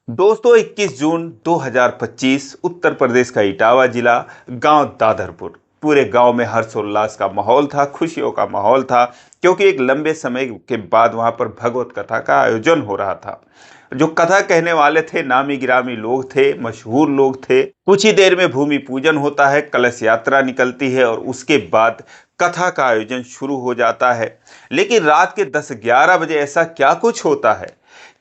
दोस्तों 21 जून 2025 उत्तर प्रदेश का इटावा जिला गांव दादरपुर। पूरे गांव में हर्षोल्लास का माहौल था, खुशियों का माहौल था, क्योंकि एक लंबे समय के बाद वहां पर भगवत कथा का आयोजन हो रहा था। जो कथा कहने वाले थे नामी गिरामी लोग थे, मशहूर लोग थे। कुछ ही देर में भूमि पूजन होता है, कलश यात्रा निकलती है और उसके बाद कथा का आयोजन शुरू हो जाता है। लेकिन रात के 10-11 बजे ऐसा क्या कुछ होता है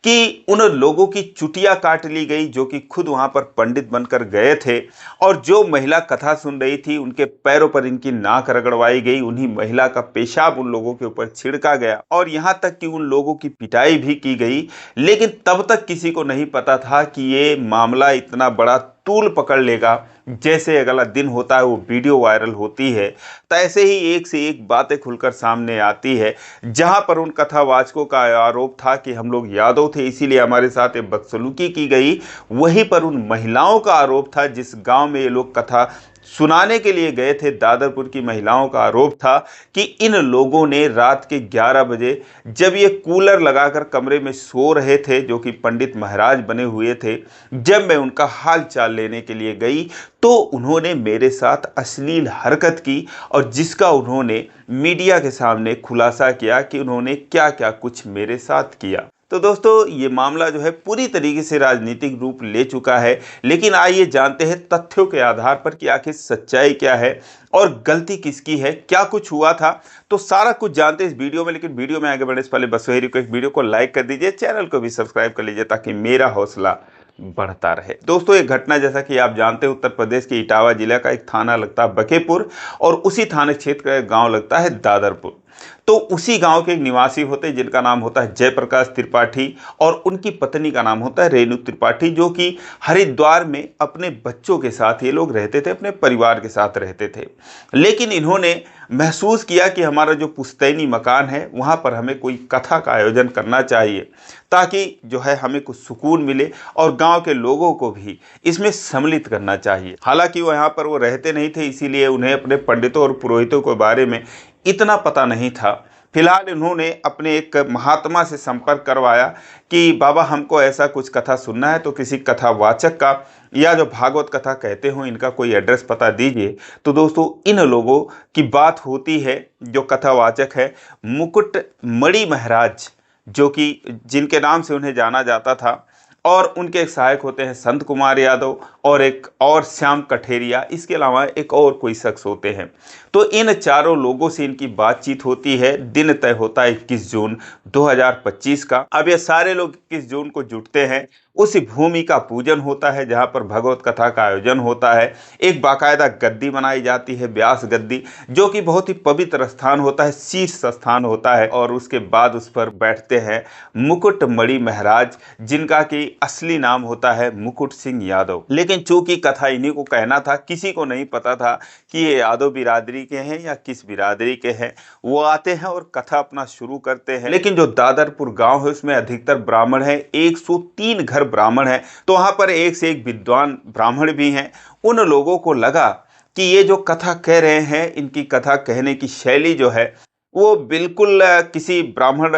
कि उन लोगों की चुटिया काट ली गई जो कि खुद वहां पर पंडित बनकर गए थे। और जो महिला कथा सुन रही थी उनके पैरों पर इनकी नाक रगड़वाई गई, उन्हीं महिला का पेशाब उन लोगों के ऊपर छिड़का गया और यहां तक कि उन लोगों की पिटाई भी की गई। लेकिन तब तक किसी को नहीं पता था कि ये मामला इतना बड़ा तूल पकड़ लेगा। जैसे अगला दिन होता है वो वीडियो वायरल होती है, तो ऐसे ही एक से एक बातें खुलकर सामने आती है। जहां पर उन कथावाचकों का आरोप था कि हम लोग यादव थे इसीलिए हमारे साथ ये बदसलूकी की गई, वहीं पर उन महिलाओं का आरोप था जिस गांव में ये लोग कथा सुनाने के लिए गए थे। दादरपुर की महिलाओं का आरोप था कि इन लोगों ने रात के 11 बजे जब ये कूलर लगाकर कमरे में सो रहे थे, जो कि पंडित महाराज बने हुए थे, जब मैं उनका हाल चाल लेने के लिए गई तो उन्होंने मेरे साथ अश्लील हरकत की और जिसका उन्होंने मीडिया के सामने खुलासा किया कि उन्होंने क्या क्या कुछ मेरे साथ किया। तो दोस्तों ये मामला जो है पूरी तरीके से राजनीतिक रूप ले चुका है। लेकिन आइए जानते हैं तथ्यों के आधार पर कि आखिर सच्चाई क्या है और गलती किसकी है, क्या कुछ हुआ था। तो सारा कुछ जानते हैं इस वीडियो में। लेकिन वीडियो में आगे बढ़ने से पहले बस वही रिक्वेस्ट, वीडियो को लाइक कर दीजिए, चैनल को भी सब्सक्राइब कर लीजिए ताकि मेरा हौसला बढ़ता रहे। दोस्तों एक घटना जैसा कि आप जानते हैं उत्तर प्रदेश के इटावा जिला का एक थाना लगता है बखेपुर और उसी थाना क्षेत्र का एक गांव लगता है दादरपुर। तो उसी गांव के एक निवासी होते हैं जिनका नाम होता है जयप्रकाश त्रिपाठी और उनकी पत्नी का नाम होता है रेणु त्रिपाठी, जो कि हरिद्वार में अपने बच्चों के साथ ये लोग रहते थे, अपने परिवार के साथ रहते थे। लेकिन इन्होंने महसूस किया कि हमारा जो पुश्तैनी मकान है वहाँ पर हमें कोई कथा का आयोजन करना चाहिए ताकि जो है हमें कुछ सुकून मिले और गांव के लोगों को भी इसमें सम्मिलित करना चाहिए। हालांकि वो यहाँ पर वो रहते नहीं थे, इसीलिए उन्हें अपने पंडितों और पुरोहितों के बारे में इतना पता नहीं था। फिलहाल इन्होंने अपने एक महात्मा से संपर्क करवाया कि बाबा हमको ऐसा कुछ कथा सुनना है, तो किसी कथावाचक का या जो भागवत कथा कहते हो इनका कोई एड्रेस पता दीजिए। तो दोस्तों इन लोगों की बात होती है, जो कथावाचक है मुकुट मणि महाराज, जो कि जिनके नाम से उन्हें जाना जाता था, और उनके एक सहायक होते हैं संत कुमार यादव और एक और श्याम कठेरिया, इसके अलावा एक और कोई शख्स होते हैं। तो इन चारों लोगों से इनकी बातचीत होती है। दिन तय होता है 21 जून 2025 का। अब ये सारे लोग 21 जून को जुटते हैं, उस भूमि का पूजन होता है जहाँ पर भगवत कथा का आयोजन होता है। एक बाकायदा गद्दी बनाई जाती है, व्यास गद्दी, जो कि बहुत ही पवित्र स्थान होता है, शीर्ष स्थान होता है। और उसके बाद उस पर बैठते हैं मुकुट मणि महाराज, जिनका कि असली नाम होता है मुकुट सिंह यादव। लेकिन चूंकि कथा इन्हीं को कहना था, किसी को नहीं पता था कि ये यादव बिरादरी के हैं या किस बिरादरी के हैं। वो आते हैं और कथा अपना शुरू करते हैं। लेकिन जो दादरपुर गांव है उसमें अधिकतर ब्राह्मण है, 103 घर ब्राह्मण है, तो वहां पर एक से एक विद्वान ब्राह्मण भी हैं। उन लोगों को लगा कि ये जो कथा कह रहे हैं, इनकी कथा कहने की शैली जो है वो बिल्कुल किसी ब्राह्मण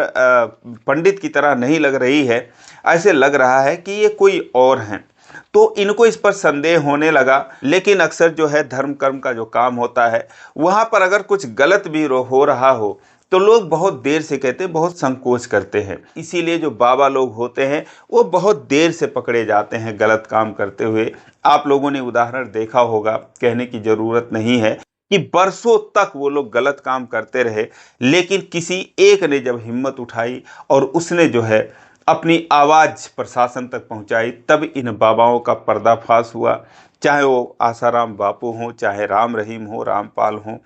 पंडित की तरह नहीं लग रही है। ऐसे लग रहा है कि ये कोई और हैं। तो इनको इस पर संदेह होने लगा। लेकिन अक्सर जो है धर्म कर्म का जो काम होता है वहाँ पर अगर कुछ गलत भी हो रहा हो तो लोग बहुत देर से कहते हैं, बहुत संकोच करते हैं। इसीलिए जो बाबा लोग होते हैं वो बहुत देर से पकड़े जाते हैं गलत काम करते हुए। आप लोगों ने उदाहरण देखा होगा, कहने की ज़रूरत नहीं है कि बरसों तक वो लोग गलत काम करते रहे, लेकिन किसी एक ने जब हिम्मत उठाई और उसने जो है अपनी आवाज़ प्रशासन तक पहुंचाई, तब इन बाबाओं का पर्दाफाश हुआ। चाहे वो आसाराम बापू हों, चाहे राम रहीम हो, रामपाल हों,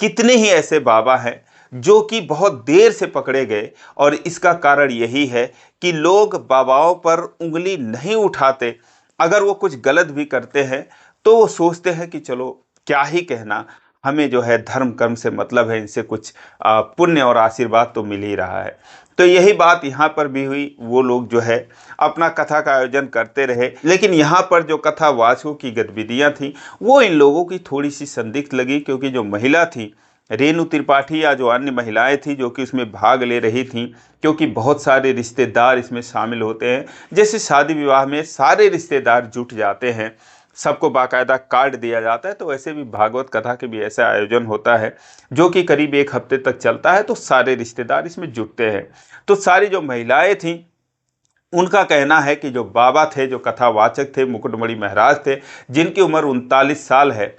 कितने ही ऐसे बाबा हैं जो कि बहुत देर से पकड़े गए। और इसका कारण यही है कि लोग बाबाओं पर उंगली नहीं उठाते। अगर वो कुछ गलत भी करते हैं तो वो सोचते हैं कि चलो क्या ही कहना, हमें जो है धर्म कर्म से मतलब है, इनसे कुछ पुण्य और आशीर्वाद तो मिल ही रहा है। तो यही बात यहाँ पर भी हुई। वो लोग जो है अपना कथा का आयोजन करते रहे, लेकिन यहाँ पर जो कथावाचकों की गतिविधियाँ थी वो इन लोगों की थोड़ी सी संदिग्ध लगी, क्योंकि जो महिला थी रेणु त्रिपाठी या जो अन्य महिलाएं थी जो कि उसमें भाग ले रही थीं, क्योंकि बहुत सारे रिश्तेदार इसमें शामिल होते हैं। जैसे शादी विवाह में सारे रिश्तेदार जुट जाते हैं, सबको बाकायदा कार्ड दिया जाता है, तो वैसे भी भागवत कथा के भी ऐसा आयोजन होता है जो कि करीब 1 हफ्ते तक चलता है। तो सारे रिश्तेदार इसमें जुटते हैं। तो सारी जो महिलाएं थीं उनका कहना है कि जो बाबा थे, जो कथावाचक थे, मुकुटमणि महाराज थे, जिनकी उम्र 39 साल है,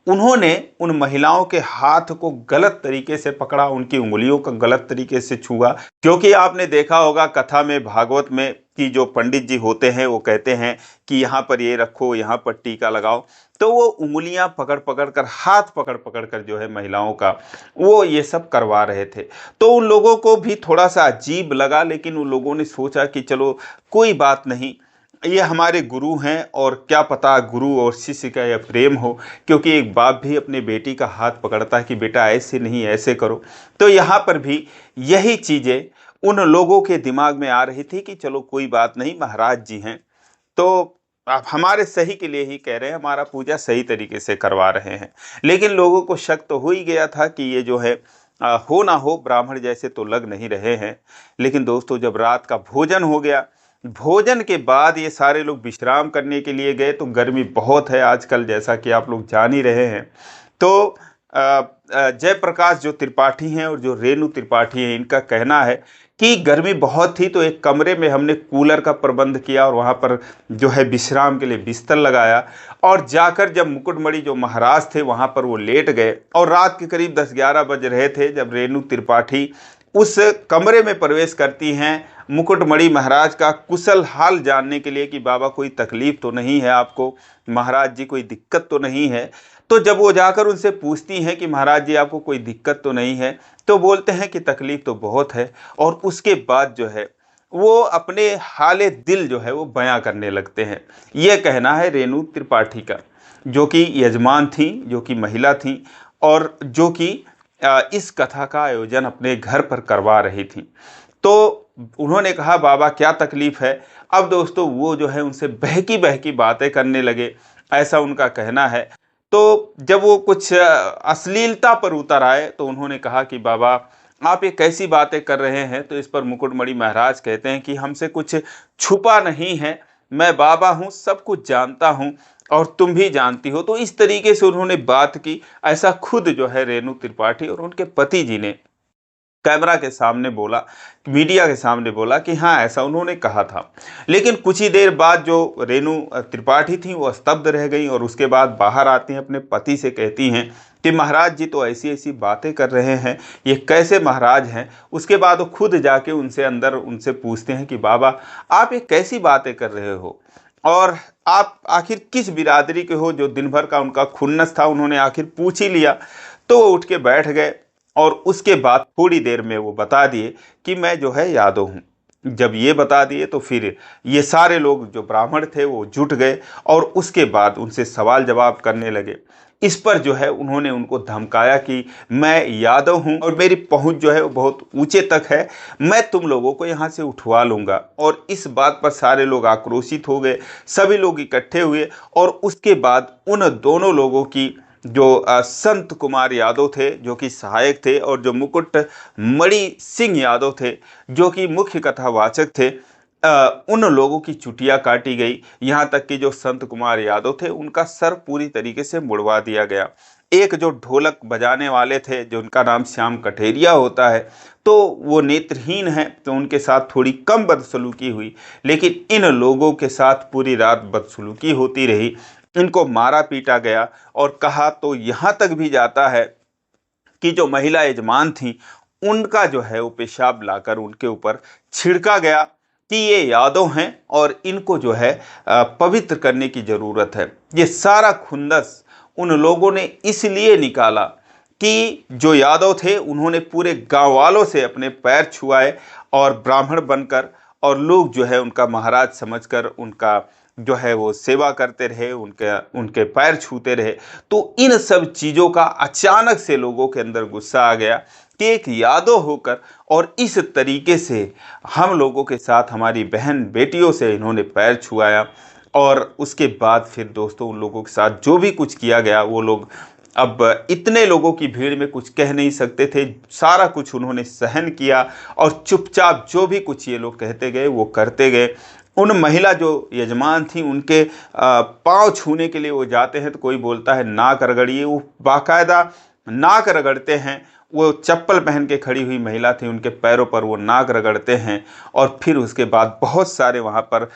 उन्होंने उन महिलाओं के हाथ को गलत तरीके से पकड़ा, उनकी उंगलियों का गलत तरीके से छुआ। क्योंकि आपने देखा होगा कथा में, भागवत में, कि जो पंडित जी होते हैं वो कहते हैं कि यहाँ पर ये रखो, यहाँ पर टीका लगाओ। तो वो उंगलियां पकड़ पकड़ कर, हाथ पकड़ पकड़ कर जो है महिलाओं का, वो ये सब करवा रहे थे। तो उन लोगों को भी थोड़ा सा अजीब लगा, लेकिन उन लोगों ने सोचा कि चलो कोई बात नहीं, ये हमारे गुरु हैं और क्या पता गुरु और शिष्य का यह प्रेम हो। क्योंकि एक बाप भी अपने बेटी का हाथ पकड़ता है कि बेटा ऐसे नहीं, ऐसे करो। तो यहाँ पर भी यही चीज़ें उन लोगों के दिमाग में आ रही थी कि चलो कोई बात नहीं, महाराज जी हैं तो आप हमारे सही के लिए ही कह रहे हैं, हमारा पूजा सही तरीके से करवा रहे हैं। लेकिन लोगों को शक तो हो ही गया था कि ये जो है हो ना हो, ब्राह्मण जैसे तो लग नहीं रहे हैं। लेकिन दोस्तों, जब रात का भोजन हो गया, भोजन के बाद ये सारे लोग विश्राम करने के लिए गए। तो गर्मी बहुत है आजकल, जैसा कि आप लोग जान ही रहे हैं। तो जयप्रकाश जो त्रिपाठी हैं और जो रेणु त्रिपाठी हैं, इनका कहना है कि गर्मी बहुत थी, तो एक कमरे में हमने कूलर का प्रबंध किया और वहाँ पर जो है विश्राम के लिए बिस्तर लगाया। और जाकर जब मुकुटमणि जो महाराज थे वहाँ पर वो लेट गए, और रात के करीब 10-11 बज रहे थे जब रेणु त्रिपाठी उस कमरे में प्रवेश करती हैं मुकुटमणि महाराज का कुशल हाल जानने के लिए कि बाबा कोई तकलीफ तो नहीं है आपको, महाराज जी कोई दिक्कत तो नहीं है। तो जब वो जाकर उनसे पूछती हैं कि महाराज जी आपको कोई दिक्कत तो नहीं है, तो बोलते हैं कि तकलीफ तो बहुत है। और उसके बाद जो है वो अपने हाले दिल जो है वो बयां करने लगते हैं। ये कहना है रेणु त्रिपाठी का, जो कि यजमान थी, जो कि महिला थी, और जो कि इस कथा का आयोजन अपने घर पर करवा रही थी। तो उन्होंने कहा बाबा क्या तकलीफ है। अब दोस्तों वो जो है उनसे बहकी बहकी बातें करने लगे, ऐसा उनका कहना है। तो जब वो कुछ अश्लीलता पर उतर आए तो उन्होंने कहा कि बाबा आप ये कैसी बातें कर रहे हैं। तो इस पर मुकुटमणि महाराज कहते हैं कि हमसे कुछ छुपा नहीं है, मैं बाबा हूँ, सब कुछ जानता हूँ और तुम भी जानती हो। तो इस तरीके से उन्होंने बात की। ऐसा खुद जो है रेणु त्रिपाठी और उनके पति जी ने कैमरा के सामने बोला, मीडिया के सामने बोला कि हाँ ऐसा उन्होंने कहा था। लेकिन कुछ ही देर बाद जो रेणु त्रिपाठी थी वो स्तब्ध रह गई और उसके बाद बाहर आती हैं, अपने पति से कहती हैं कि महाराज जी तो ऐसी ऐसी बातें कर रहे हैं, ये कैसे महाराज हैं। उसके बाद वो खुद जाके उनसे अंदर उनसे पूछते हैं कि बाबा आप ये कैसी बातें कर रहे हो और आप आखिर किस बिरादरी के हो। जो दिन भर का उनका खुन्नस था उन्होंने आखिर पूछ ही लिया। तो वो उठ के बैठ गए और उसके बाद थोड़ी देर में वो बता दिए कि मैं जो है यादव हूँ। जब ये बता दिए तो फिर ये सारे लोग जो ब्राह्मण थे वो जुट गए और उसके बाद उनसे सवाल जवाब करने लगे। इस पर जो है उन्होंने उनको धमकाया कि मैं यादव हूँ और मेरी पहुँच जो है वो बहुत ऊंचे तक है, मैं तुम लोगों को यहाँ से उठवा लूँगा। और इस बात पर सारे लोग आक्रोशित हो गए, सभी लोग इकट्ठे हुए। और उसके बाद उन दोनों लोगों की जो संत कुमार यादव थे जो कि सहायक थे, और जो मुकुटमणि सिंह यादव थे जो कि मुख्य कथावाचक थे, उन लोगों की चुटिया काटी गई। यहाँ तक कि जो संत कुमार यादव थे उनका सर पूरी तरीके से मुड़वा दिया गया। एक जो ढोलक बजाने वाले थे जो उनका नाम श्याम कठेरिया होता है, तो वो नेत्रहीन है, तो उनके साथ थोड़ी कम बदसलूकी हुई। लेकिन इन लोगों के साथ पूरी रात बदसलूकी होती रही, इनको मारा पीटा गया। और कहा तो यहाँ तक भी जाता है कि जो महिला यजमान थी उनका जो है वो पेशाब लाकर उनके ऊपर छिड़का गया कि ये यादव हैं और इनको जो है पवित्र करने की ज़रूरत है। ये सारा खुंदस उन लोगों ने इसलिए निकाला कि जो यादव थे उन्होंने पूरे गांव वालों से अपने पैर छुआए और ब्राह्मण बनकर, और लोग जो है उनका महाराज समझकर उनका जो है वो सेवा करते रहे, उनके पैर छूते रहे। तो इन सब चीज़ों का अचानक से लोगों के अंदर गुस्सा आ गया कि एक यादव होकर और इस तरीके से हम लोगों के साथ, हमारी बहन बेटियों से इन्होंने पैर छुआया। और उसके बाद फिर दोस्तों उन लोगों के साथ जो भी कुछ किया गया वो लोग अब इतने लोगों की भीड़ में कुछ कह नहीं सकते थे, सारा कुछ उन्होंने सहन किया और चुपचाप जो भी कुछ ये लोग कहते गए वो करते गए। उन महिला जो यजमान थी उनके पाँव छूने के लिए वो जाते हैं तो कोई बोलता है नाक रगड़िए, वो बाकायदा नाक रगड़ते हैं। वो चप्पल पहन के खड़ी हुई महिला थी, उनके पैरों पर वो नाक रगड़ते हैं और फिर उसके बाद बहुत सारे वहाँ पर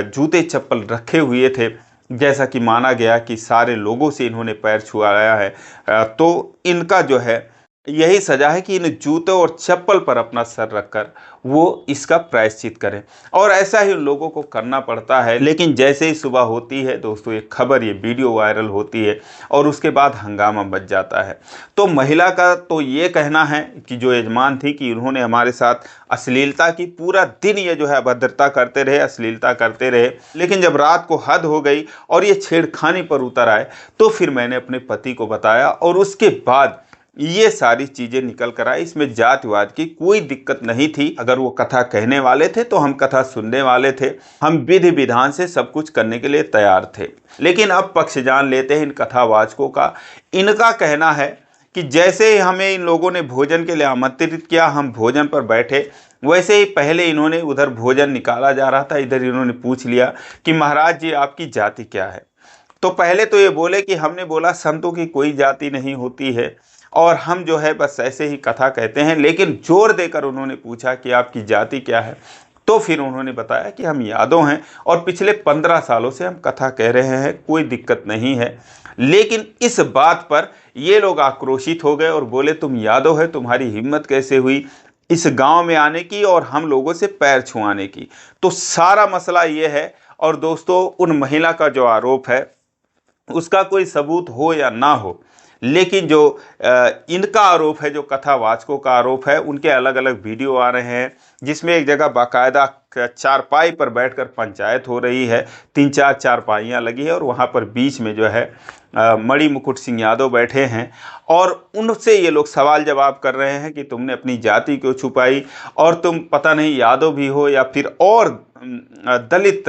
जूते चप्पल रखे हुए थे, जैसा कि माना गया कि सारे लोगों से इन्होंने पैर छुआया है। तो इनका जो है यही सजा है कि इन जूतों और चप्पल पर अपना सर रखकर वो इसका प्रायश्चित करें, और ऐसा ही उन लोगों को करना पड़ता है। लेकिन जैसे ही सुबह होती है दोस्तों, ये खबर, ये वीडियो वायरल होती है और उसके बाद हंगामा मच जाता है। तो महिला का तो ये कहना है कि जो यजमान थी कि उन्होंने हमारे साथ अश्लीलता की, पूरा दिन ये जो है अभद्रता करते रहे, अश्लीलता करते रहे, लेकिन जब रात को हद हो गई और ये छेड़खानी पर उतर आए तो फिर मैंने अपने पति को बताया और उसके बाद ये सारी चीज़ें निकल कर आई। इसमें जातिवाद की कोई दिक्कत नहीं थी। अगर वो कथा कहने वाले थे तो हम कथा सुनने वाले थे, हम विधि विधान से सब कुछ करने के लिए तैयार थे। लेकिन अब पक्ष जान लेते हैं इन कथावाचकों का। इनका कहना है कि जैसे ही हमें इन लोगों ने भोजन के लिए आमंत्रित किया, हम भोजन पर बैठे, वैसे ही पहले इन्होंने उधर भोजन निकाला जा रहा था, इधर इन्होंने पूछ लिया कि महाराज जी आपकी जाति क्या है। तो पहले तो ये बोले कि हमने बोला संतों की कोई जाति नहीं होती है और हम जो है बस ऐसे ही कथा कहते हैं। लेकिन जोर देकर उन्होंने पूछा कि आपकी जाति क्या है। तो फिर उन्होंने बताया कि हम यादव हैं और पिछले 15 सालों से हम कथा कह रहे हैं, कोई दिक्कत नहीं है। लेकिन इस बात पर ये लोग आक्रोशित हो गए और बोले तुम यादव है, तुम्हारी हिम्मत कैसे हुई इस गांव में आने की और हम लोगों से पैर छुआने की। तो सारा मसला ये है। और दोस्तों, उन महिला का जो आरोप है उसका कोई सबूत हो या ना हो, लेकिन जो इनका आरोप है, जो कथावाचकों का आरोप है, उनके अलग अलग वीडियो आ रहे हैं जिसमें एक जगह बाकायदा चारपाई पर बैठकर पंचायत हो रही है। 3-4 चारपाइयाँ लगी है और वहाँ पर बीच में जो है मणि मुकुट सिंह यादव बैठे हैं और उनसे ये लोग सवाल जवाब कर रहे हैं कि तुमने अपनी जाति क्यों छुपाई और तुम पता नहीं यादव भी हो या फिर और दलित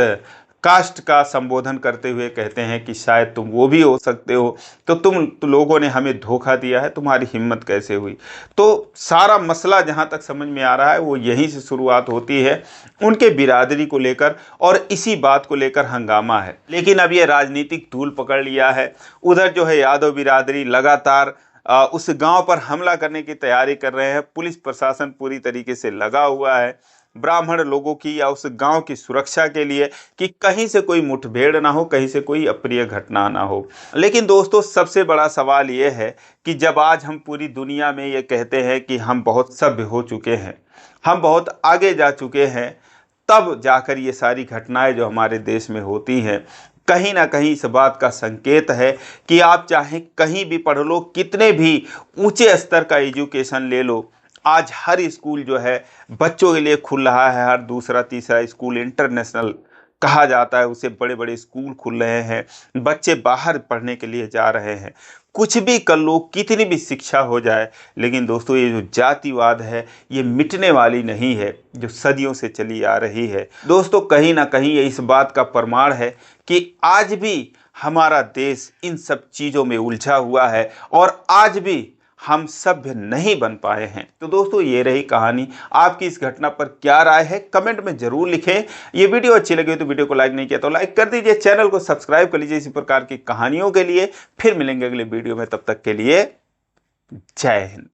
कास्ट का संबोधन करते हुए कहते हैं कि शायद तुम वो भी हो सकते हो, तो तुम लोगों ने हमें धोखा दिया है, तुम्हारी हिम्मत कैसे हुई। तो सारा मसला जहाँ तक समझ में आ रहा है वो यहीं से शुरुआत होती है, उनके बिरादरी को लेकर, और इसी बात को लेकर हंगामा है। लेकिन अब ये राजनीतिक तूल पकड़ लिया है। उधर जो है यादव बिरादरी लगातार उस गांव पर हमला करने की तैयारी कर रहे हैं। पुलिस प्रशासन पूरी तरीके से लगा हुआ है ब्राह्मण लोगों की या उस गांव की सुरक्षा के लिए कि कहीं से कोई मुठभेड़ ना हो, कहीं से कोई अप्रिय घटना ना हो। लेकिन दोस्तों, सबसे बड़ा सवाल ये है कि जब आज हम पूरी दुनिया में ये कहते हैं कि हम बहुत सभ्य हो चुके हैं, हम बहुत आगे जा चुके हैं, तब जाकर ये सारी घटनाएं जो हमारे देश में होती हैं कहीं ना कहीं इस बात का संकेत है कि आप चाहे कहीं भी पढ़ लो, कितने भी ऊंचे स्तर का एजुकेशन ले लो, आज हर स्कूल जो है बच्चों के लिए खुल रहा है। हर दूसरा तीसरा स्कूल इंटरनेशनल कहा जाता है उसे, बड़े बड़े स्कूल खुल रहे हैं, बच्चे बाहर पढ़ने के लिए जा रहे हैं। कुछ भी कर लो, कितनी भी शिक्षा हो जाए, लेकिन दोस्तों ये जो जातिवाद है ये मिटने वाली नहीं है, जो सदियों से चली आ रही है। दोस्तों, कहीं ना कहीं ये इस बात का प्रमाण है कि आज भी हमारा देश इन सब चीज़ों में उलझा हुआ है और आज भी हम सभ्य नहीं बन पाए हैं। तो दोस्तों, ये रही कहानी। आपकी इस घटना पर क्या राय है कमेंट में जरूर लिखें। ये वीडियो अच्छी लगी तो वीडियो को लाइक नहीं किया तो लाइक कर दीजिए, चैनल को सब्सक्राइब कर लीजिए इसी प्रकार की कहानियों के लिए। फिर मिलेंगे अगले वीडियो में, तब तक के लिए जय हिंद।